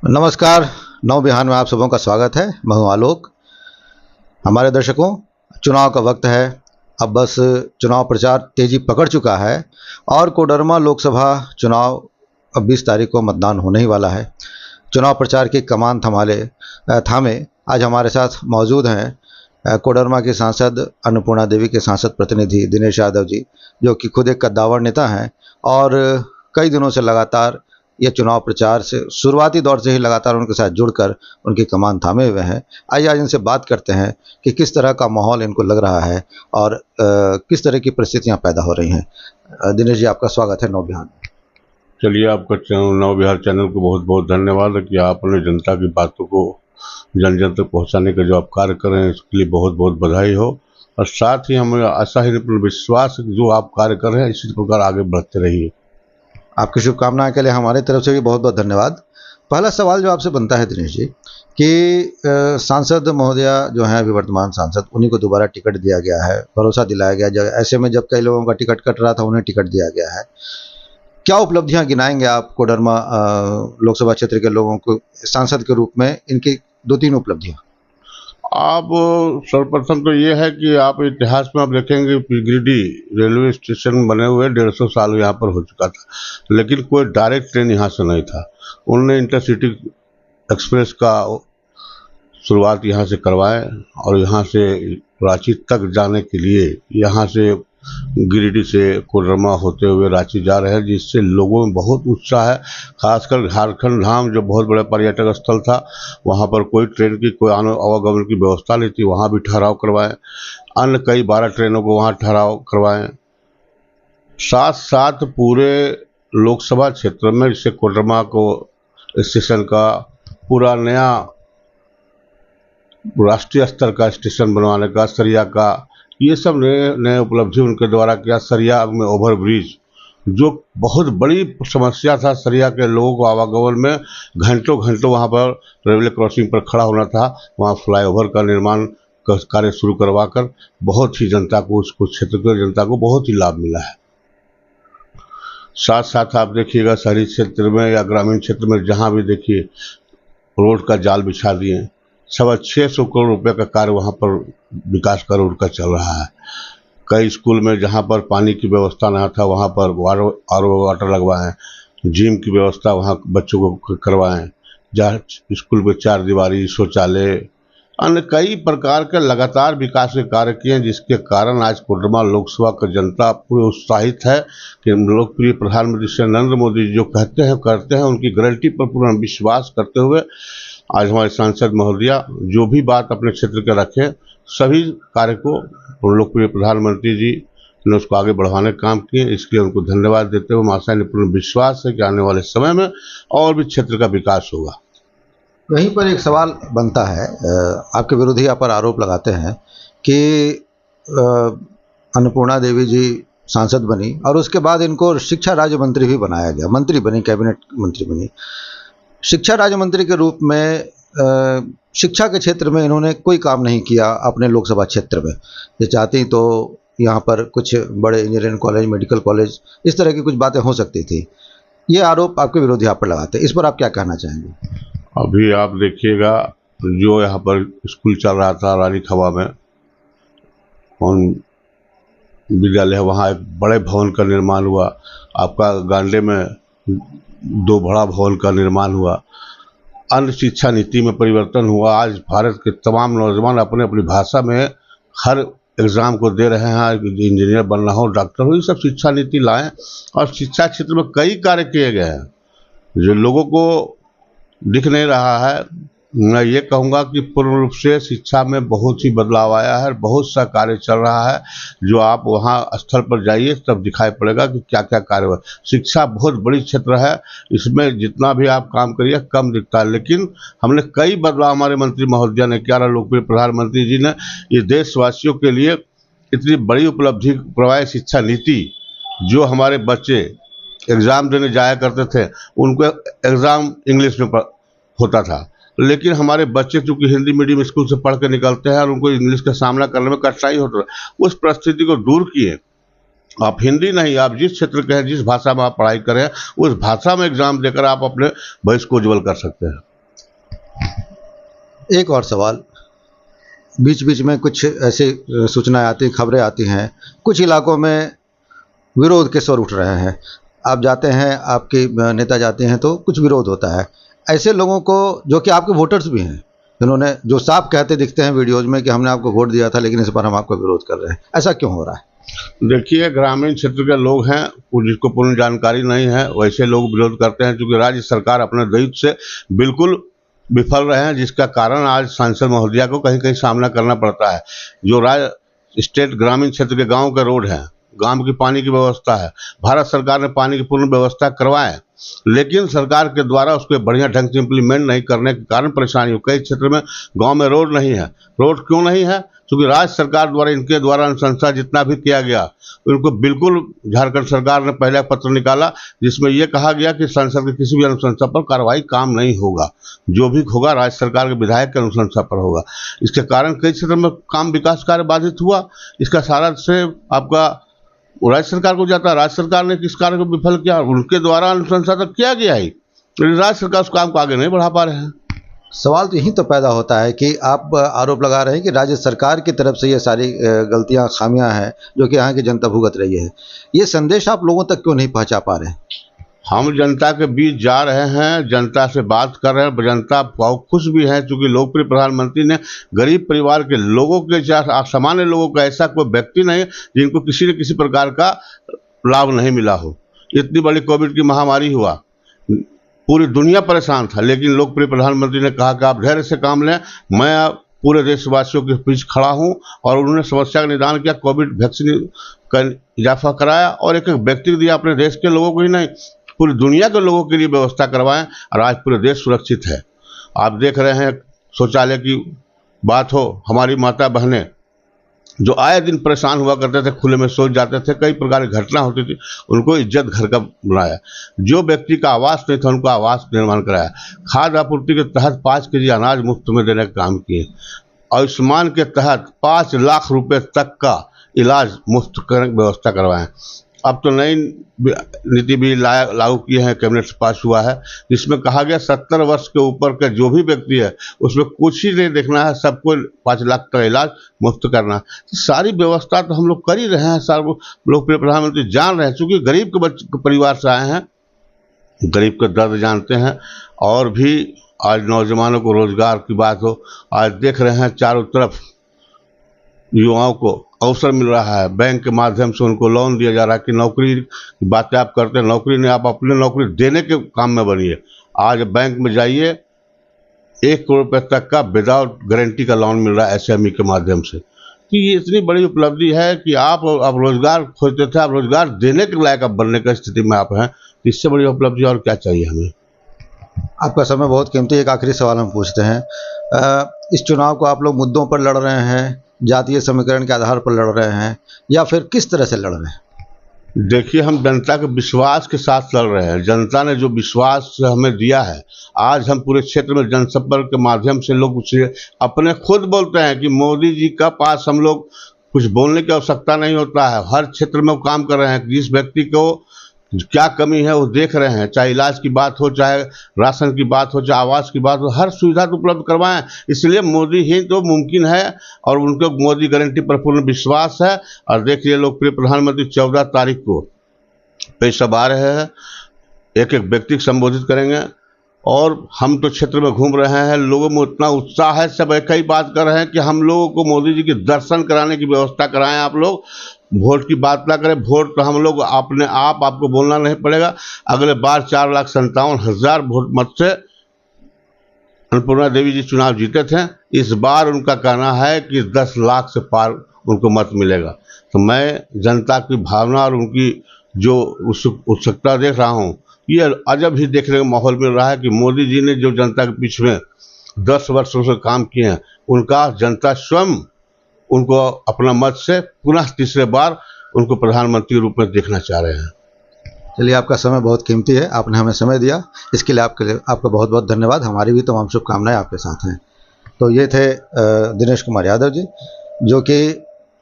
नमस्कार। नव बिहान में आप सबों का स्वागत है। मैं हूं आलोक। हमारे दर्शकों, चुनाव का वक्त है। अब बस चुनाव प्रचार तेजी पकड़ चुका है और कोडरमा लोकसभा चुनाव अब 20 तारीख को मतदान होने ही वाला है। चुनाव प्रचार की कमान थामे आज हमारे साथ मौजूद हैं कोडरमा के सांसद अन्नपूर्णा देवी के सांसद प्रतिनिधि दिनेश यादव जी, जो कि खुद एक कद्दावर नेता हैं और कई दिनों से लगातार ये चुनाव प्रचार से शुरुआती दौर से ही लगातार उनके साथ जुड़कर उनकी कमान थामे हुए हैं। आइए आज इनसे बात करते हैं कि किस तरह का माहौल इनको लग रहा है और किस तरह की परिस्थितियां पैदा हो रही हैं। दिनेश जी, आपका स्वागत है नव बिहार। चलिए, आपका नव बिहार चैनल को बहुत बहुत धन्यवाद कि आपने जनता की बातों को जन जन तक पहुँचाने का जो आप कार्य कर रहे हैं, इसके लिए बहुत बहुत बधाई हो। और साथ ही हमें आशा ही विश्वास जो आप कार्य कर रहे हैं इसी प्रकार आगे बढ़ते रहिए। आपकी शुभकामनाएं के लिए हमारी तरफ से भी बहुत बहुत धन्यवाद। पहला सवाल जो आपसे बनता है दिनेश जी कि सांसद महोदया जो हैं, अभी वर्तमान सांसद, उन्हीं को दोबारा टिकट दिया गया है, भरोसा दिलाया गया। जब ऐसे में जब कई लोगों का टिकट कट रहा था, उन्हें टिकट दिया गया है। क्या उपलब्धियां गिनाएंगे आप कोडरमा लोकसभा क्षेत्र के लोगों को सांसद के रूप में, इनकी 2-3 उपलब्धियां? आप सर्वप्रथम तो ये है कि आप इतिहास में आप देखेंगे गिरिडीह रेलवे स्टेशन बने हुए 150 साल यहाँ पर हो चुका था, लेकिन कोई डायरेक्ट ट्रेन यहाँ से नहीं था। उन्होंने इंटरसिटी एक्सप्रेस का शुरुआत यहाँ से करवाए और यहाँ से रांची तक जाने के लिए यहाँ से गिरिडीह से कोडरमा होते हुए रांची जा रहे हैं, जिससे लोगों में बहुत उत्साह है। खासकर झारखंड धाम जो बहुत बड़ा पर्यटक स्थल था, वहाँ पर कोई ट्रेन की कोई आवागमन की व्यवस्था नहीं थी, वहाँ भी ठहराव करवाएं। अन्य कई 12 ट्रेनों को वहाँ ठहराव करवाएं। साथ साथ पूरे लोकसभा क्षेत्र में जैसे कोडरमा को स्टेशन का पूरा नया राष्ट्रीय स्तर का स्टेशन बनवाने का, सरिया का, ये सब नए नए उपलब्धि उनके द्वारा किया। सरिया में ओवर ब्रिज जो बहुत बड़ी समस्या था, सरिया के लोगों को आवागमन में घंटों घंटों वहाँ पर रेलवे क्रॉसिंग पर खड़ा होना था, वहाँ फ्लाईओवर का निर्माण कार्य शुरू करवाकर बहुत ही जनता को, उसको क्षेत्र के जनता को बहुत ही लाभ मिला है। साथ साथ आप देखिएगा शहरी क्षेत्र में या ग्रामीण क्षेत्र में जहाँ भी देखिए रोड का जाल बिछा दिए। 650 करोड़ रुपए का कार्य वहाँ पर विकास का रोड का चल रहा है। कई स्कूल में जहाँ पर पानी की व्यवस्था न था, वहाँ पर आरओ वाटर लगवाएं। जिम की व्यवस्था वहाँ बच्चों को करवाएं। जहाँ स्कूल में 4 दीवारी शौचालय, अन्य कई प्रकार के लगातार विकास के कार्य किए, जिसके कारण आज कोडरमा लोकसभा का जनता पूरे उत्साहित है कि लोकप्रिय प्रधानमंत्री श्री नरेंद्र मोदी जो कहते हैं करते हैं, उनकी गारंटी पर पूर्ण विश्वास करते हुए आज हमारे सांसद महोदया जो भी बात अपने क्षेत्र के रखे, सभी कार्य को लोकप्रिय प्रधानमंत्री जी ने उसको आगे बढ़ाने का काम किए। इसके लिए उनको धन्यवाद देते हुए आशा ने पूर्ण विश्वास है कि आने वाले समय में और भी क्षेत्र का विकास होगा। वहीं पर एक सवाल बनता है, आपके विरोधी यहाँ पर आरोप लगाते हैं कि अन्नपूर्णा देवी जी सांसद बनी और उसके बाद इनको शिक्षा राज्य मंत्री भी बनाया गया, मंत्री बनी, कैबिनेट मंत्री बनी। शिक्षा राज्य मंत्री के रूप में शिक्षा के क्षेत्र में इन्होंने कोई काम नहीं किया अपने लोकसभा क्षेत्र में। ये चाहती तो यहाँ पर कुछ बड़े इंजीनियरिंग कॉलेज, मेडिकल कॉलेज, इस तरह की कुछ बातें हो सकती थी। ये आरोप आपके विरोधी आप पर लगाते हैं, इस पर आप क्या कहना चाहेंगे? अभी आप देखिएगा जो यहाँ पर स्कूल चल रहा था रानी खवा में, कौन विद्यालय है, वहाँ एक बड़े भवन का निर्माण हुआ। आपका गांडे में 2 बड़ा भवन का निर्माण हुआ। अन्य शिक्षा नीति में परिवर्तन हुआ। आज भारत के तमाम नौजवान अपने अपनी भाषा में हर एग्ज़ाम को दे रहे हैं, इंजीनियर बनना हो, डॉक्टर हो, ये सब शिक्षा नीति लाएं। और शिक्षा क्षेत्र में कई कार्य किए गए हैं जो लोगों को दिख नहीं रहा है। मैं ये कहूँगा कि पूर्ण रूप से शिक्षा में बहुत ही बदलाव आया है, बहुत सा कार्य चल रहा है जो आप वहाँ स्थल पर जाइए तब दिखाई पड़ेगा कि क्या क्या कार्य हुआ। शिक्षा बहुत बड़ी क्षेत्र है, इसमें जितना भी आप काम करिए कम दिखता है, लेकिन हमने कई बदलाव हमारे मंत्री महोदया ने किया, लोकप्रिय प्रधानमंत्री जी ने ये देशवासियों के लिए इतनी बड़ी उपलब्धि करवाई। शिक्षा नीति जो हमारे बच्चे एग्ज़ाम देने जाया करते थे, उनको एग्ज़ाम इंग्लिश में होता था, लेकिन हमारे बच्चे चूंकि हिंदी मीडियम स्कूल से पढ़ के निकलते हैं और उनको इंग्लिश का सामना करने में कठिनाई होता है, उस परिस्थिति को दूर किए। आप हिंदी नहीं, आप जिस क्षेत्र के हैं, जिस भाषा में आप पढ़ाई करें, उस भाषा में एग्जाम देकर आप अपने भविष्य को उज्जवल कर सकते हैं। एक और सवाल, बीच बीच में कुछ ऐसी सूचनाएं आती, खबरें आती हैं, कुछ इलाकों में विरोध के स्वर उठ रहे हैं। आप जाते हैं, आपके नेता जाते हैं तो कुछ विरोध होता है। ऐसे लोगों को, जो कि आपके वोटर्स भी हैं, जिन्होंने, जो साफ कहते दिखते हैं वीडियोज में कि हमने आपको वोट दिया था लेकिन इस पर हम आपका विरोध कर रहे हैं, ऐसा क्यों हो रहा है? देखिए, ग्रामीण क्षेत्र के लोग हैं, जिसको पूर्ण जानकारी नहीं है, वैसे लोग विरोध करते हैं, क्योंकि राज्य सरकार अपने दायित्व से बिल्कुल विफल रहे हैं, जिसका कारण आज सांसद महोदया को कहीं कहीं सामना करना पड़ता है। जो स्टेट ग्रामीण क्षेत्र के गांव के रोड हैं, गांव की पानी की व्यवस्था है, भारत सरकार ने पानी की पूर्ण व्यवस्था करवाए, लेकिन सरकार के द्वारा उसको बढ़िया ढंग से इम्प्लीमेंट नहीं करने के कारण परेशानी हो। कई क्षेत्र में गांव में रोड नहीं है। रोड क्यों नहीं है? क्योंकि राज्य सरकार द्वारा, इनके द्वारा अनुशंसा जितना भी किया गया, उनको बिल्कुल, झारखंड सरकार ने पहले पत्र निकाला जिसमें यह कहा गया कि संसद की किसी भी अनुशंसा पर कार्रवाई काम नहीं होगा, जो भी होगा राज्य सरकार के विधायक के अनुशंसा पर होगा। इसके कारण कई क्षेत्रों में काम, विकास कार्य बाधित हुआ। इसका सारा श्रेय आपका राज्य सरकार को जाता है। राज्य सरकार ने किस कार्य को विफल किया? उनके द्वारा अनुशंसा तक किया गया ही, लेकिन राज्य सरकार उस काम को आगे नहीं बढ़ा पा रहे हैं। सवाल तो यही तो पैदा होता है कि आप आरोप लगा रहे हैं कि राज्य सरकार की तरफ से ये सारी गलतियां, खामियां हैं जो कि यहाँ की जनता भुगत रही है। ये संदेश आप लोगों तक क्यों नहीं पहुंचा पा रहे हैं? हम जनता के बीच जा रहे हैं, जनता से बात कर रहे हैं, जनता बहुत खुश भी है, क्योंकि लोकप्रिय प्रधानमंत्री ने गरीब परिवार के लोगों के, सामान्य लोगों का ऐसा कोई व्यक्ति नहीं जिनको किसी न किसी प्रकार का लाभ नहीं मिला हो। इतनी बड़ी कोविड की महामारी हुआ, पूरी दुनिया परेशान था, लेकिन लोकप्रिय प्रधानमंत्री ने कहा कि आप धैर्य से काम लें, मैं पूरे देशवासियों के बीच खड़ा हूं, और उन्होंने समस्या का निदान किया, कोविड वैक्सीन का इजाफा कराया, और एक एक व्यक्ति को दिया, अपने देश के लोगों को ही नहीं, पूरी दुनिया के लोगों के लिए व्यवस्था करवाएं, और आज पूरे देश सुरक्षित है। आप देख रहे हैं, शौचालय की बात हो, हमारी माता बहनें जो आए दिन परेशान हुआ करते थे, खुले में सोच जाते थे, कई प्रकार की घटना होती थी, उनको इज्जत घर का बनाया। जो व्यक्ति का आवास नहीं था, उनको आवास निर्माण कराया। खाद्य आपूर्ति के तहत 5 केजी अनाज मुफ्त में देने का काम किए। आयुष्मान के तहत 5 लाख रुपए तक का इलाज मुफ्त करने की व्यवस्था करवाएं। अब तो नई नीति भी लागू की है, कैबिनेट से पास हुआ है, जिसमें कहा गया 70 वर्ष के ऊपर का जो भी व्यक्ति है उसमें कुछ ही नहीं देखना है, सबको 5 लाख का इलाज मुफ्त करना। तो सारी व्यवस्था तो हम लोग कर ही रहे हैं, सारे लोकप्रिय प्रधानमंत्री जान रहे हैं, चूंकि गरीब के परिवार से आए हैं, गरीब का दर्द जानते हैं। और भी आज नौजवानों को रोजगार की बात हो, आज देख रहे हैं चारों तरफ युवाओं को अवसर मिल रहा है, बैंक के माध्यम से उनको लोन दिया जा रहा है कि नौकरी की बातें आप करते हैं, नौकरी नहीं, आप अपने नौकरी देने के काम में बनिए। आज बैंक में जाइए, 1 करोड़ रुपए तक का विदाउट गारंटी का लोन मिल रहा है एसएमई के माध्यम से। तो ये इतनी बड़ी उपलब्धि है कि आप रोजगार खोजते थे, आप रोजगार देने के लायक आप बनने की स्थिति में आप हैं। इससे बड़ी उपलब्धि और क्या चाहिए हमें? आपका समय बहुत कीमती है। एक आखिरी सवाल हम पूछते हैं, इस चुनाव को आप लोग मुद्दों पर लड़ रहे हैं, जातीय समीकरण के आधार पर लड़ रहे हैं, या फिर किस तरह से लड़ रहे हैं? देखिए, हम जनता के विश्वास के साथ लड़ रहे हैं। जनता ने जो विश्वास हमें दिया है, आज हम पूरे क्षेत्र में जनसंपर्क के माध्यम से लोग अपने खुद बोलते हैं कि मोदी जी का पास हम लोग कुछ बोलने की आवश्यकता नहीं होता है। हर क्षेत्र में वो काम कर रहे हैं, जिस व्यक्ति को क्या कमी है वो देख रहे हैं, चाहे इलाज की बात हो, चाहे राशन की बात हो, चाहे आवास की बात हो, हर सुविधा तो उपलब्ध करवाएं। इसलिए मोदी ही तो मुमकिन है, और उनको मोदी गारंटी पर पूर्ण विश्वास है। और देखिए, लोकप्रिय प्रधानमंत्री 14 तारीख को पेश आ रहे हैं, एक एक व्यक्ति को संबोधित करेंगे, और हम तो क्षेत्र में घूम रहे हैं, लोगों में उतना उत्साह है, सब एक ही बात कर रहे हैं कि हम लोगों को मोदी जी के दर्शन कराने की व्यवस्था कराएं। आप लोग वोट की बात ना करें, वोट तो हम लोग अपने आपको बोलना नहीं पड़ेगा। अगले बार 4,57,000 वोट मत से अन्नपूर्णा देवी जी चुनाव जीते थे, इस बार उनका कहना है कि 10 लाख से पार उनको मत मिलेगा। तो मैं जनता की भावना और उनकी जो उत्सुकता देख रहा हूँ, ये अजब ही देखने का माहौल मिल रहा है कि मोदी जी ने जो जनता के पीछे में 10 वर्षों से काम किए हैं, उनका जनता स्वयं उनको अपना मत से पुनः तीसरे बार उनको प्रधानमंत्री के रूप में देखना चाह रहे हैं। चलिए, आपका समय बहुत कीमती है, आपने हमें समय दिया, इसके लिए आपका बहुत बहुत धन्यवाद। हमारी भी तमाम शुभकामनाएं आपके साथ हैं। तो ये थे दिनेश कुमार यादव जी, जो कि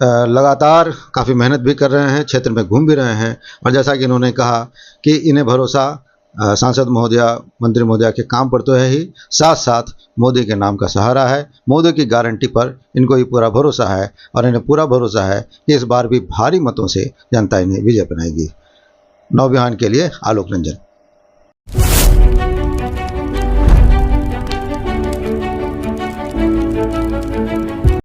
लगातार काफ़ी मेहनत भी कर रहे हैं, क्षेत्र में घूम भी रहे हैं, और जैसा कि इन्होंने कहा कि इन्हें भरोसा सांसद महोदया, मंत्री महोदया के काम पर तो है ही, साथ साथ मोदी के नाम का सहारा है। मोदी की गारंटी पर इनको ये पूरा भरोसा है और इन्हें पूरा भरोसा है कि इस बार भी भारी मतों से जनता इन्हें विजय बनाएगी। नवबिहान के लिए आलोक रंजन।